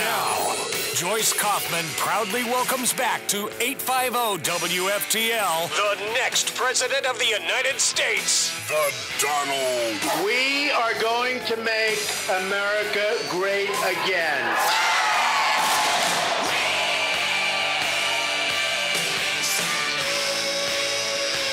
Now, Joyce Kaufman proudly welcomes back to 850 WFTL the next President of the United States, the Donald. We are going to make America great again.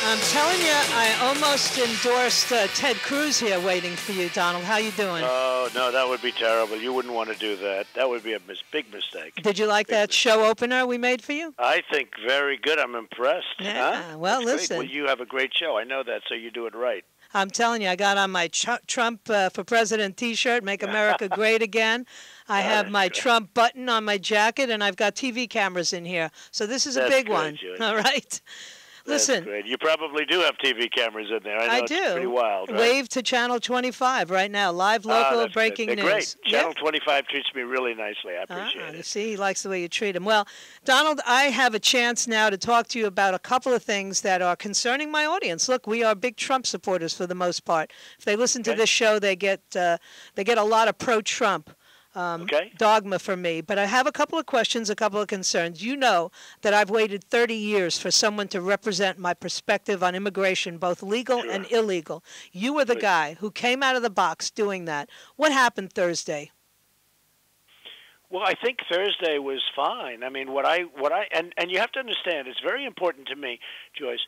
I'm telling you, I almost endorsed Ted Cruz here waiting for you, Donald. How you doing? Oh, no, that would be terrible. You wouldn't want to do that. That would be a big mistake. Did you like that show opener we made for you? I think very good. I'm impressed. Yeah, huh? Well, That's listen. Great. Well, you have a great show. I know that, so you do it right. I'm telling you, I got on my Trump for President T-shirt, Make America Great Again. I have my Trump button on my jacket, and I've got TV cameras in here. So this is a big one. Joyce. All right? Listen. That's great. You probably do have TV cameras in there. I know I it's do. Pretty wild, right? Wave to Channel 25 right now. Live, local, breaking They're news. Great. Channel Yeah. 25 treats me really nicely. I appreciate You it. see, he likes the way you treat him. Well, Donald, I have a chance now to talk to you about a couple of things that are concerning my audience. Look, we are big Trump supporters for the most part. If they listen to this show, they get a lot of pro-Trump. Dogma for me. But I have a couple of questions, a couple of concerns. You know that I've waited 30 years for someone to represent my perspective on immigration, both legal and illegal. You were the guy who came out of the box doing that. What happened Thursday? Well, I think Thursday was fine. I mean, and you have to understand, it's very important to me, Joyce,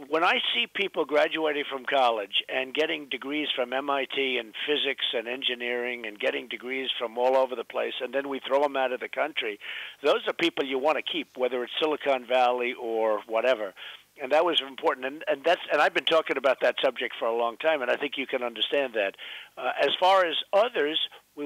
when I see people graduating from college and getting degrees from MIT in physics and engineering and getting degrees from all over the place, and then we throw them out of the country, those are people you want to keep, whether it's Silicon Valley or whatever. And that was important, and I've been talking about that subject for a long time, and I think you can understand that. As far as others, I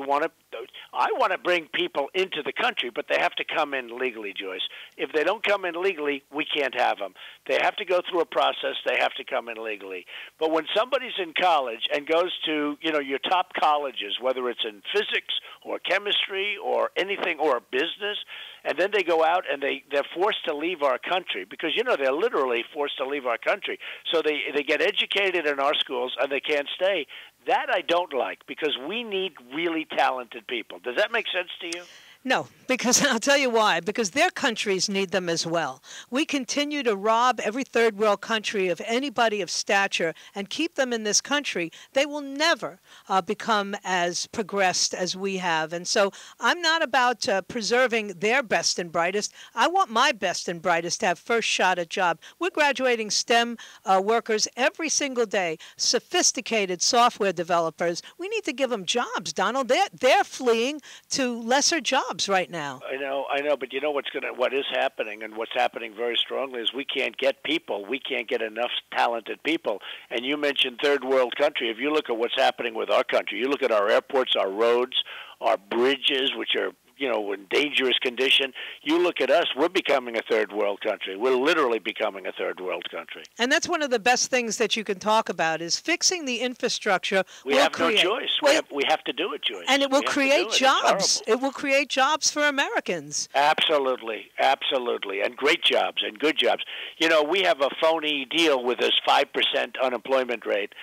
want to bring people into the country, but they have to come in legally, Joyce. If they don't come in legally, we can't have them. They have to go through a process. They have to come in legally. But when somebody's in college and goes to, your top colleges, whether it's in physics or chemistry or anything or business, and then they go out and they're forced to leave our country because, they're literally forced to leave our country. So they get educated in our schools and they can't stay. That I don't like because we need really talented people. Does that make sense to you? No, because I'll tell you why. Because their countries need them as well. We continue to rob every third world country of anybody of stature and keep them in this country. They will never become as progressed as we have. And so I'm not about preserving their best and brightest. I want my best and brightest to have first shot at job. We're graduating STEM workers every single day, sophisticated software developers. We need to give them jobs, Donald. They're fleeing to lesser jobs right now. I know, but what is happening and what's happening very strongly is we can't get people. We can't get enough talented people. And you mentioned third world country. If you look at what's happening with our country, you look at our airports, our roads, our bridges, which are in dangerous condition. You look at us, we're becoming a third world country. We're literally becoming a third world country. And that's one of the best things that you can talk about is fixing the infrastructure. We have no choice. We have to do it, Joyce. And it will create jobs. It will create jobs for Americans. Absolutely. Absolutely. And great jobs and good jobs. We have a phony deal with this 5% unemployment rate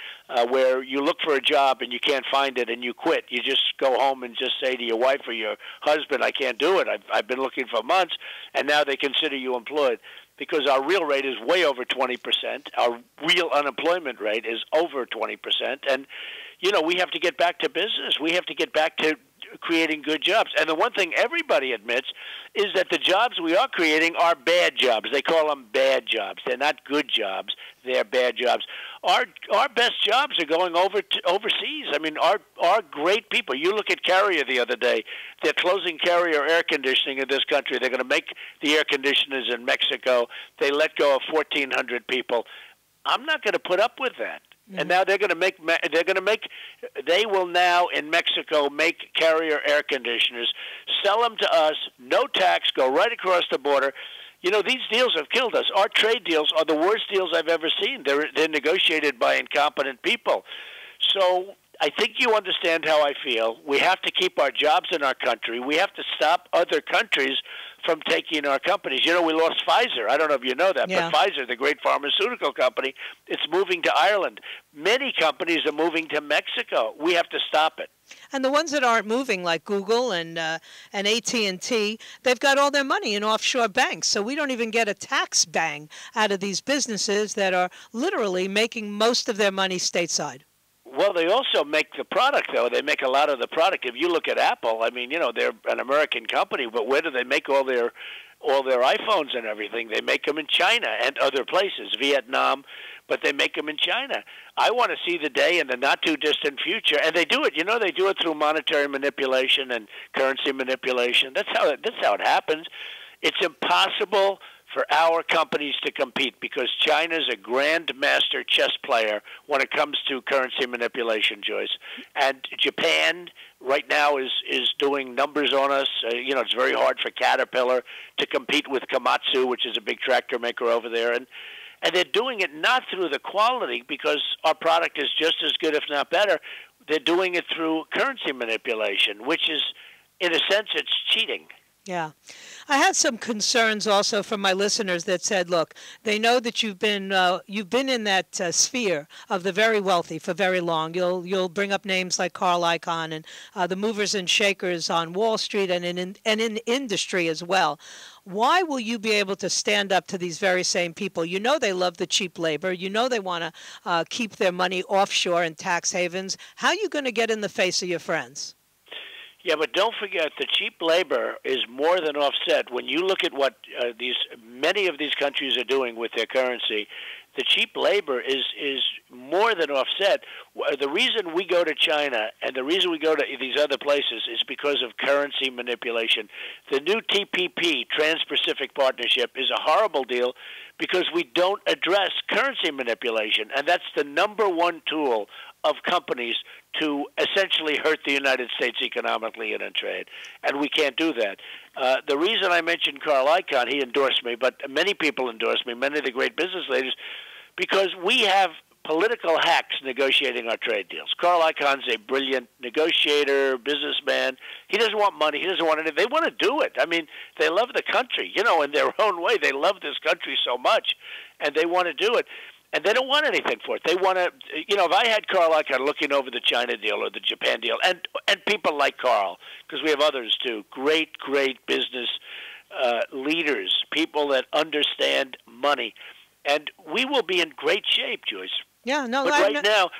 where you look for a job and you can't find it and you quit. You just go home and just say to your wife or your husband, I can't do it. I've been looking for months, and now they consider you employed because our real rate is way over 20%. Our real unemployment rate is over 20%. And, we have to get back to business. We have to get back to creating good jobs. And the one thing everybody admits is that the jobs we are creating are bad jobs. They call them bad jobs. They're not good jobs. They're bad jobs. Our best jobs are going overseas. I mean, our great people. You look at Carrier the other day. They're closing Carrier air conditioning in this country. They're going to make the air conditioners in Mexico. They let go of 1,400 people. I'm not going to put up with that. And now they will now in Mexico make Carrier air conditioners, sell them to us, no tax, go right across the border. These deals have killed us. Our trade deals are the worst deals I've ever seen. They're negotiated by incompetent people. So I think you understand how I feel. We have to keep our jobs in our country. We have to stop other countries from taking our companies. You know, we lost Pfizer. I don't know if you know that, Yeah. but Pfizer, the great pharmaceutical company, it's moving to Ireland. Many companies are moving to Mexico. We have to stop it. And the ones that aren't moving, like Google and AT&T, they've got all their money in offshore banks. So we don't even get a tax bang out of these businesses that are literally making most of their money stateside. Well, they also make the product, though. They make a lot of the product. If you look at Apple, I mean, you know, they're an American company, but where do they make all their iPhones and everything? They make them in China and other places, Vietnam, but they make them in China. I want to see the day in the not-too-distant future, and they do it. You know, they do it through monetary manipulation and currency manipulation. That's how it happens. It's impossible for our companies to compete because China's a grandmaster chess player when it comes to currency manipulation, Joyce. And Japan right now is doing numbers on us. You know, it's very hard for Caterpillar to compete with Komatsu, which is a big tractor maker over there. And they're doing it not through the quality because our product is just as good, if not better. They're doing it through currency manipulation, which is, in a sense, it's cheating. Yeah. I had some concerns also from my listeners that said, look, they know that you've been in that sphere of the very wealthy for very long. You'll bring up names like Carl Icahn and the movers and shakers on Wall Street and in industry as well. Why will you be able to stand up to these very same people? You know they love the cheap labor. You know they want to keep their money offshore in tax havens. How are you going to get in the face of your friends? Yeah, but don't forget the cheap labor is more than offset. When you look at what many of these countries are doing with their currency, the cheap labor is more than offset. The reason we go to China and the reason we go to these other places is because of currency manipulation. The new TPP, Trans-Pacific Partnership, is a horrible deal because we don't address currency manipulation, and that's the number one tool of companies to essentially hurt the United States economically and in trade, and we can't do that. The reason I mentioned Carl Icahn, he endorsed me, but many people endorsed me, many of the great business leaders, because we have political hacks negotiating our trade deals. Carl Icahn's a brilliant negotiator, businessman. He doesn't want money. He doesn't want anything. They want to do it. I mean, they love the country, you know, in their own way. They love this country so much, and they want to do it. And they don't want anything for it. They want to, you know, if I had Carl Icahn looking over the China deal or the Japan deal, and people like Carl, because we have others too, great business leaders, people that understand money, and we will be in great shape, Joyce. Yeah, no. But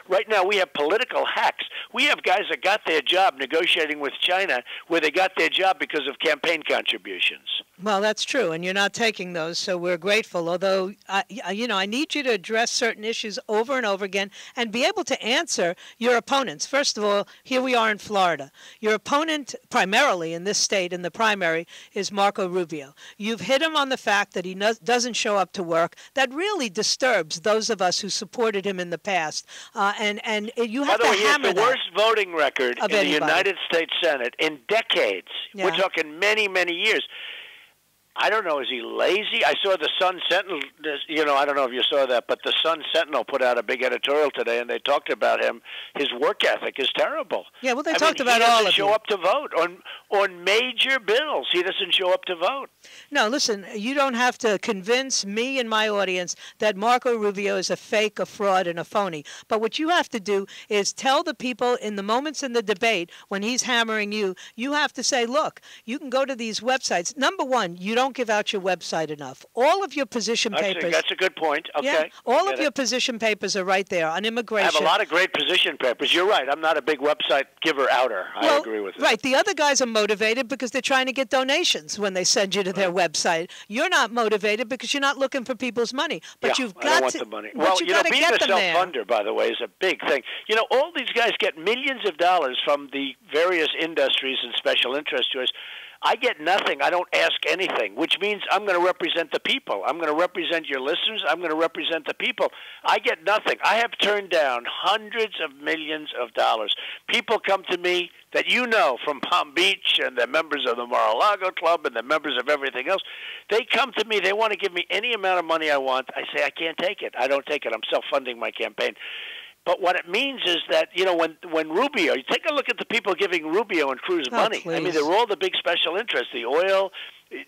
right now we have political hacks. We have guys that got their job negotiating with China, where they got their job because of campaign contributions. Well, that's true, and you're not taking those, so we're grateful. Although, you know, I need you to address certain issues over and over again and be able to answer your opponents. First of all, here we are in Florida. Your opponent, primarily in this state in the primary, is Marco Rubio. You've hit him on the fact that he doesn't show up to work. That really disturbs those of us who supported him in the past, and you have to hammer that. By the way, he has the worst voting record in the United States Senate in decades. Yeah. We're talking many years. I don't know, is he lazy? I saw the Sun Sentinel, you know, I don't know if you saw that, but the Sun Sentinel put out a big editorial today, and they talked about him. His work ethic is terrible. Yeah, well, they talked about all of it. He doesn't show up to vote on major bills. He doesn't show up to vote. No, listen, you don't have to convince me and my audience that Marco Rubio is a fake, a fraud, and a phony. But what you have to do is tell the people in the moments in the debate when he's hammering you, you have to say, look, you can go to these websites. Number one, you don't give out your website enough. All of your position papers. That's a good point. Okay. Yeah, all of your position papers are right there on immigration. I have a lot of great position papers. You're right. I'm not a big website giver-outer. I agree with that. Right. The other guys are motivated because they're trying to get donations when they send you to their website. You're not motivated because you're not looking for people's money. But you've got I don't want the money. Well, you know, being a self-funder, by the way, is a big thing. You know, all these guys get millions of dollars from the various industries and special interest joys. I get nothing. I don't ask anything, which means I'm going to represent the people. I'm going to represent your listeners. I'm going to represent the people. I get nothing. I have turned down hundreds of millions of dollars. People come to me that you know from Palm Beach, and they're members of the Mar-a-Lago Club, and they're members of everything else. They come to me. They want to give me any amount of money I want. I say, I can't take it. I don't take it. I'm self-funding my campaign. But what it means is that, you know, when Rubio, you take a look at the people giving Rubio and Cruz money. Please. I mean, they're all the big special interests, the oil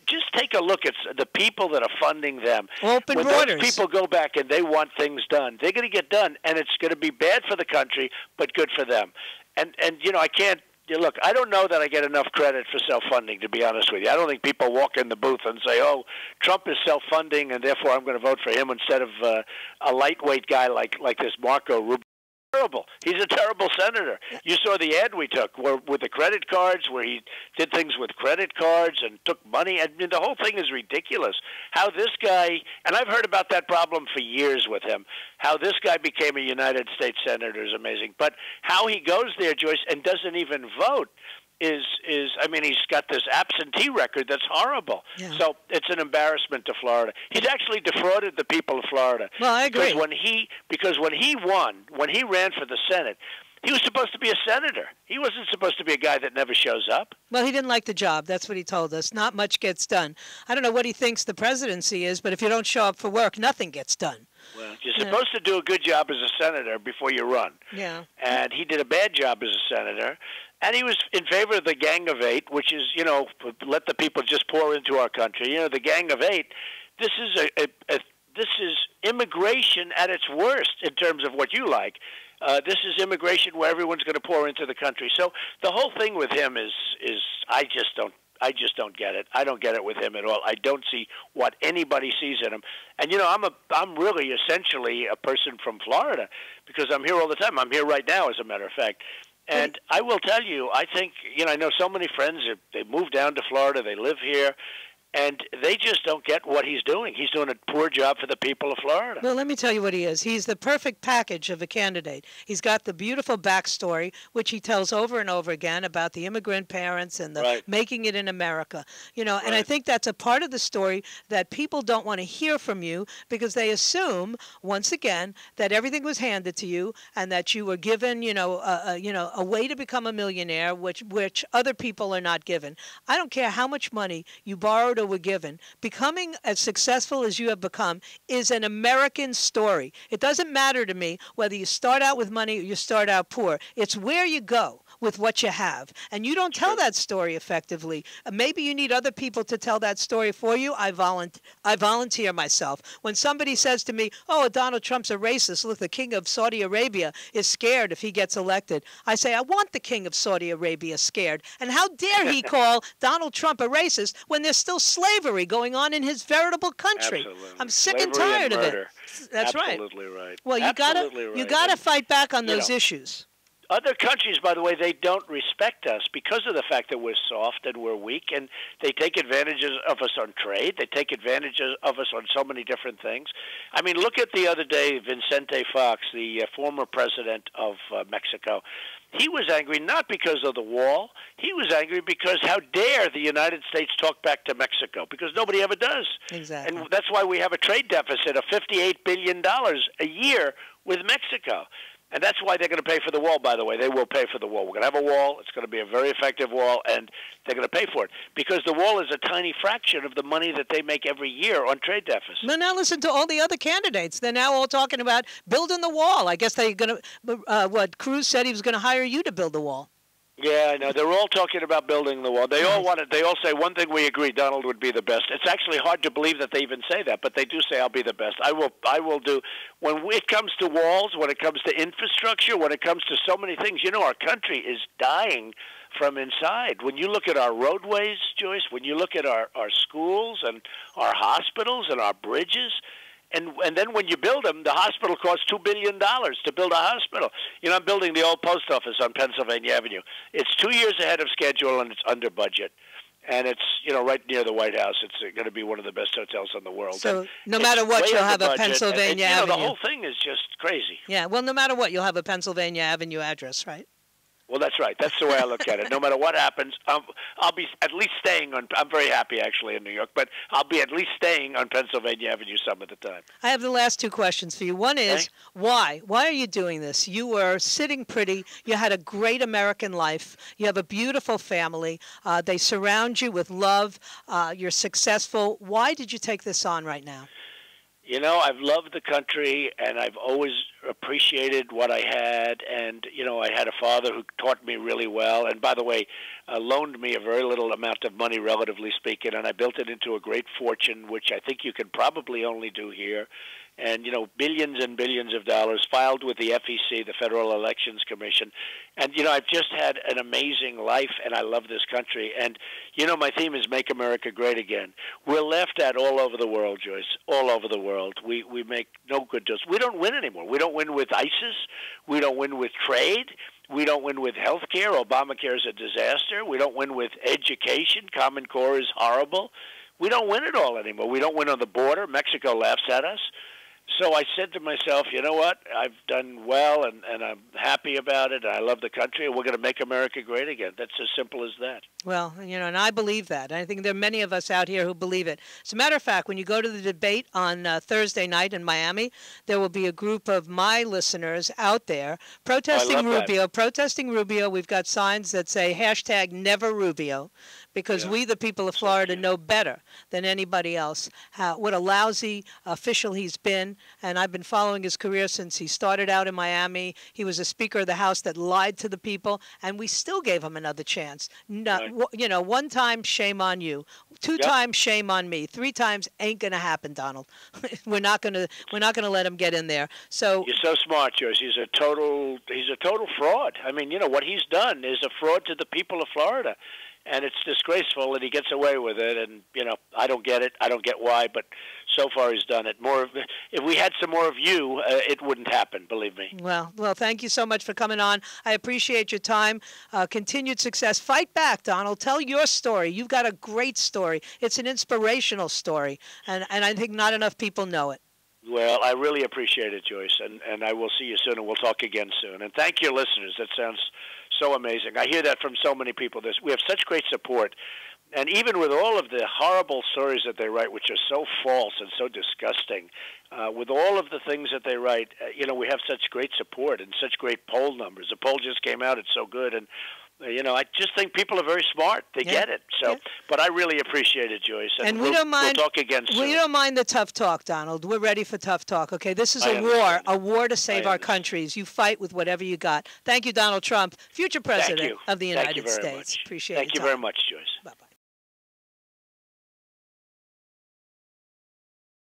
Just take a look at the people that are funding them. Open when borders. Those people go back and they want things done, they're going to get done, and it's going to be bad for the country, but good for them. And I can't. Look, I don't know that I get enough credit for self-funding, to be honest with you. I don't think people walk in the booth and say, oh, Trump is self-funding, and therefore I'm going to vote for him instead of a lightweight guy like this Marco Rubio. Terrible. He's a terrible senator. You saw the ad we took with the credit cards, where he did things with credit cards and took money. I mean, the whole thing is ridiculous. How this guy, and I've heard about that problem for years with him, how this guy became a United States senator is amazing. But how he goes there, Joyce, and doesn't even vote is I mean, he's got this absentee record that's horrible. Yeah. So it's an embarrassment to Florida. He's actually defrauded the people of Florida. Well, I agree. Because when he ran for the Senate, he was supposed to be a senator. He wasn't supposed to be a guy that never shows up. Well, he didn't like the job. That's what he told us. Not much gets done. I don't know what he thinks the presidency is, but if you don't show up for work, nothing gets done. Well, you're supposed to do a good job as a senator before you run. Yeah. And he did a bad job as a senator. And he was in favor of the Gang of Eight, which is, let the people just pour into our country. The Gang of Eight, this is immigration at its worst in terms of what you like. This is immigration where everyone's going to pour into the country. So the whole thing with him is I just don't get it. I don't get it with him at all. I don't see what anybody sees in him. And I'm really essentially a person from Florida because I'm here all the time. I'm here right now, as a matter of fact. And I will tell you, I think, I know so many friends, they moved down to Florida, they live here, and they just don't get what he's doing. He's doing a poor job for the people of Florida. Well, let me tell you what he is. He's the perfect package of a candidate. He's got the beautiful backstory, which he tells over and over again about the immigrant parents and the making it in America. And I think that's a part of the story that people don't want to hear from you because they assume, once again, that everything was handed to you and that you were given, a way to become a millionaire, which other people are not given. I don't care how much money you borrowed or were given. Becoming as successful as you have become is an American story. It doesn't matter to me whether you start out with money or you start out poor. It's where you go with what you have. And you don't tell that story effectively. Maybe you need other people to tell that story for you. I volunteer myself. When somebody says to me, oh, Donald Trump's a racist. Look, the king of Saudi Arabia is scared if he gets elected. I say, I want the king of Saudi Arabia scared. And how dare he call Donald Trump a racist when there's still slavery going on in his veritable country? Absolutely. I'm sick and tired of it. That's Absolutely right. Well, you gotta fight back on those issues. Other countries, by the way, they don't respect us because of the fact that we're soft and we're weak, and they take advantage of us on trade. They take advantage of us on so many different things. I mean, look at the other day, Vicente Fox, the former president of Mexico. He was angry not because of the wall. He was angry because how dare the United States talk back to Mexico, because nobody ever does. Exactly. And that's why we have a trade deficit of $58 billion a year with Mexico. And that's why they're going to pay for the wall, by the way. They will pay for the wall. We're going to have a wall. It's going to be a very effective wall, and they're going to pay for it because the wall is a tiny fraction of the money that they make every year on trade deficits. Well, now listen to all the other candidates. They're now all talking about building the wall. I guess they're going to Cruz said he was going to hire you to build the wall. Yeah, I know. They're all talking about building the wall. They all want it. They all say one thing we agree: Donald would be the best. It's actually hard to believe that they even say that, but they do say I'll be the best. I will do. When it comes to walls, when it comes to infrastructure, when it comes to so many things, our country is dying from inside. When you look at our roadways, Joyce, when you look at our schools and our hospitals and our bridges. And then when you build them, the hospital costs $2 billion to build a hospital. I'm building the old post office on Pennsylvania Avenue. It's 2 years ahead of schedule, and it's under budget. And it's, right near the White House. It's going to be one of the best hotels in the world. So no matter what, you'll have a Pennsylvania Avenue. The whole thing is just crazy. Yeah, well, no matter what, you'll have a Pennsylvania Avenue address, right? Well, that's right. That's the way I look at it. No matter what happens, I'll be at least staying on. I'm very happy, actually, in New York, but I'll be at least staying on Pennsylvania Avenue some of the time. I have the last two questions for you. One is, why? Why are you doing this? You were sitting pretty. You had a great American life. You have a beautiful family. They surround you with love. You're successful. Why did you take this on right now? You know, I've loved the country, and I've always appreciated what I had. And, you know, I had a father who taught me really well. And, by the way, loaned me a very little amount of money, relatively speaking, and I built it into a great fortune, which I think you can probably only do here. And, you know, billions and billions of dollars filed with the FEC, the Federal Elections Commission. And, you know, I've just had an amazing life, and I love this country. And, you know, my theme is Make America Great Again. We're laughed at all over the world, Joyce, all over the world. We make no good deals. We don't win anymore. We don't win with ISIS. We don't win with trade. We don't win with health care. Obamacare is a disaster. We don't win with education. Common Core is horrible. We don't win it all anymore. We don't win on the border. Mexico laughs at us. So I said to myself, you know what? I've done well, and I'm happy about it. And I love the country, and we're going to make America great again. That's as simple as that. Well, you know, and I believe that. I think there are many of us out here who believe it. As a matter of fact, when you go to the debate on Thursday night in Miami, there will be a group of my listeners out there protesting Rubio. Protesting Rubio. We've got signs that say #NeverRubio, because we, the people of Florida, know better than anybody else what a lousy official he's been. And I've been following his career since he started out in Miami. He was a Speaker of the House that lied to the people, and we still gave him another chance. You know, one time, shame on you. Two times, shame on me. Three times, ain't gonna happen, Donald. We're not gonna let him get in there. So you're so smart, Joyce. He's a total fraud. I mean, you know what he's done is a fraud to the people of Florida. And it's disgraceful that he gets away with it. And, you know, I don't get it. I don't get why. But so far he's done it. If we had some more of you, it wouldn't happen, believe me. Well, thank you so much for coming on. I appreciate your time. Continued success. Fight back, Donald. Tell your story. You've got a great story. It's an inspirational story. And I think not enough people know it. Well, I really appreciate it, Joyce. And I will see you soon, and we'll talk again soon. And thank your listeners. That sounds so amazing. I hear that from so many people. We have such great support. And even with all of the horrible stories that they write, which are so false and so disgusting, with all of the things that they write, you know, we have such great support and such great poll numbers. The poll just came out. It's so good. And, you know, I just think people are very smart. They get it. So, but I really appreciate it, Joyce. And we don't mind. We'll talk again soon. We don't mind the tough talk, Donald. We're ready for tough talk. Okay, this is a war to save our countries. You fight with whatever you got. Thank you, Donald Trump, future president of the United States. Appreciate it. Thank you very much, Joyce.